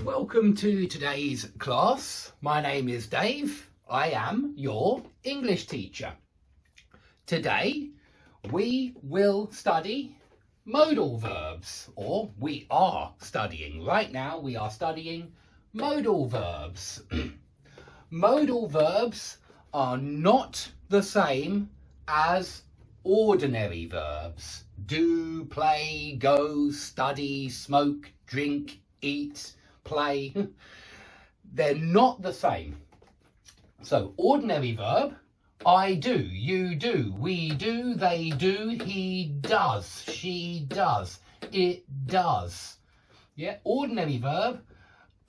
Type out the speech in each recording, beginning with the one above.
Welcome to today's class. My name is Dave. I am your English teacher. Today we will study modal verbs, or we are studying. Right now we are studying modal verbs. Modal verbs are not the same as ordinary verbs. Do, play, go, study, smoke, drink, eat, play. They're not the same. So ordinary verb, I do, you do, we do, they do, he does, she does, it does. Yeah, ordinary verb,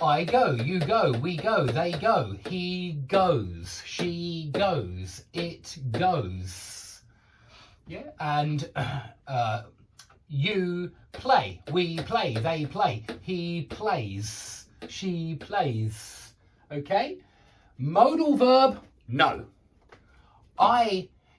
I go, you go, we go, they go, he goes, she goes, it goes. Yeah, and you play, we play, they play, he plays, she plays. Okay? Modal verb, no.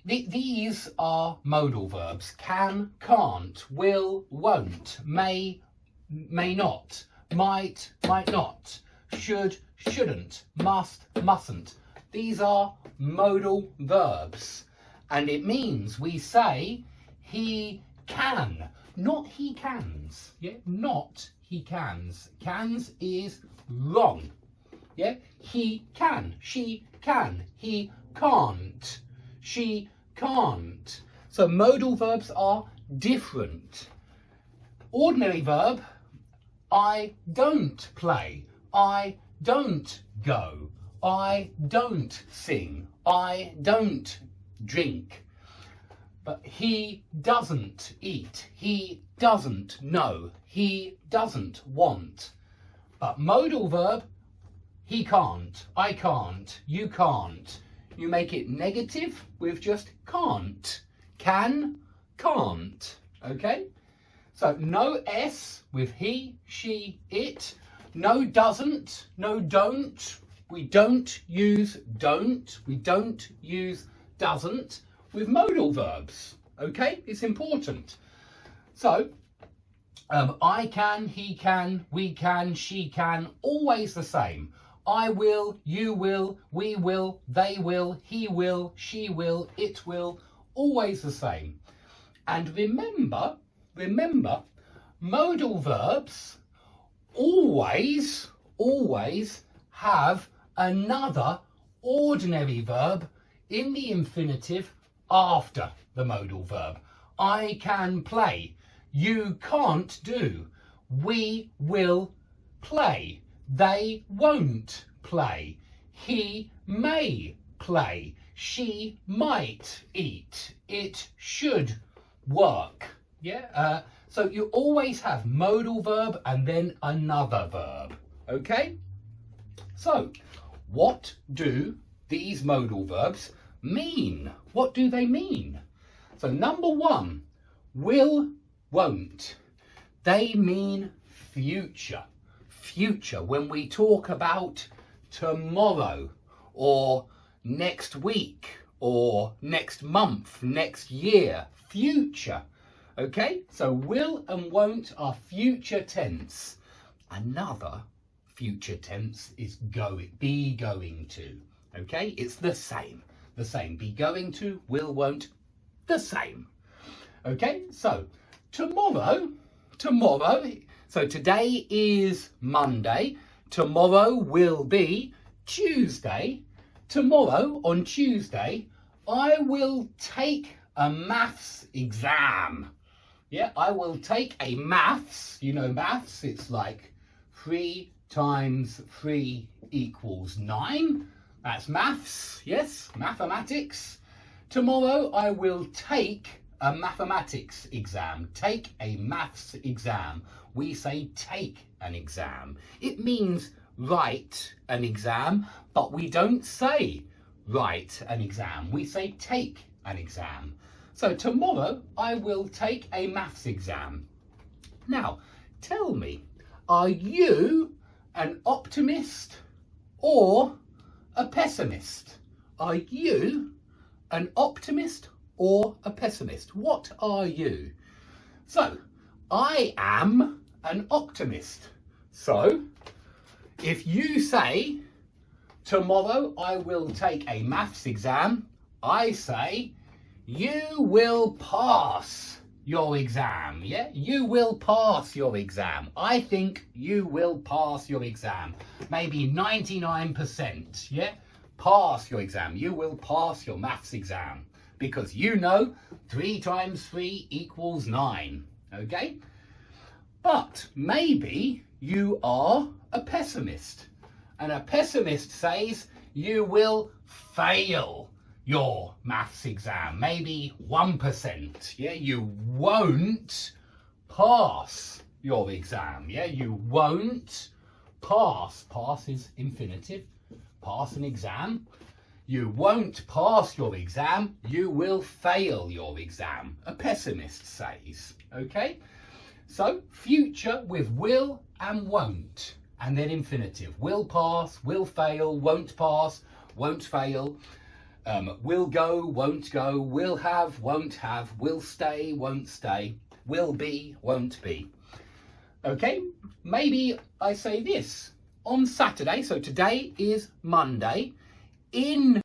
These are modal verbs. Can, can't, will, won't, may, may not, might, might not, should, shouldn't, must, mustn't. These are modal verbs. And it means we say he can, not he cans. Yeah, not he cans. Cans is wrong. Yeah, he can, she can, he can't, she can't. So modal verbs are different. Ordinary verb, I don't play, I don't go, I don't sing, I don't drink. But he doesn't eat, he doesn't know, he doesn't want. But modal verb, he can't, I can't, you can't. You make it negative with just can't. Can, can't. Okay? So no S with he, she, it. No doesn't, no don't. We don't use don't. We don't use doesn't with modal verbs. Okay? It's important. So I can, he can, we can, she can, always the same. I will, you will, we will, they will, he will, she will, it will, always the same. And remember, modal verbs always have another ordinary verb in the infinitive after the modal verb. I can play. You can't do. We will play. They won't play. He may play. She might eat. It should work. Yeah. So you always have modal verb and then another verb. Okay. So what do these modal verbs mean? What do they mean? So number one, will, won't. They mean future. Future, when we talk about tomorrow or next week or next month, next year, future. Okay, so will and won't are future tense. Another future tense is be going to. Okay, it's the same. Be going to, will, won't, the same. Okay, so tomorrow. So today is Monday. Tomorrow will be Tuesday. Tomorrow, on Tuesday, I will take a maths exam. Yeah, I will take a maths. You know maths, it's like 3 times 3 equals 9. That's maths, yes, mathematics. Tomorrow I will take a mathematics exam. Take a maths exam. We say take an exam. It means write an exam, but we don't say write an exam. We say take an exam. So tomorrow I will take a maths exam. Now, tell me, are you an optimist or a pessimist? Are you an optimist or a pessimist? What are you? So, I am an optimist. So, If you say, tomorrow I will take a maths exam, I say, you will pass your exam. Yeah, you will pass your exam. I think you will pass your exam. Maybe 99%. Yeah, pass your exam. You will pass your maths exam because you know 3 times 3 equals 9. Okay, but maybe you are a pessimist, and a pessimist says you will fail your maths exam, maybe 1%. Yeah, you won't pass your exam. Yeah, you won't pass. Pass is infinitive. Pass an exam. You won't pass your exam. You will fail your exam, a pessimist says. Okay, so future with will and won't, and then infinitive. Will pass, will fail, won't pass, won't fail. Will go, won't go, will have, won't have, will stay, won't stay, will be, won't be. Okay, maybe I say this. On Saturday, so today is Monday, in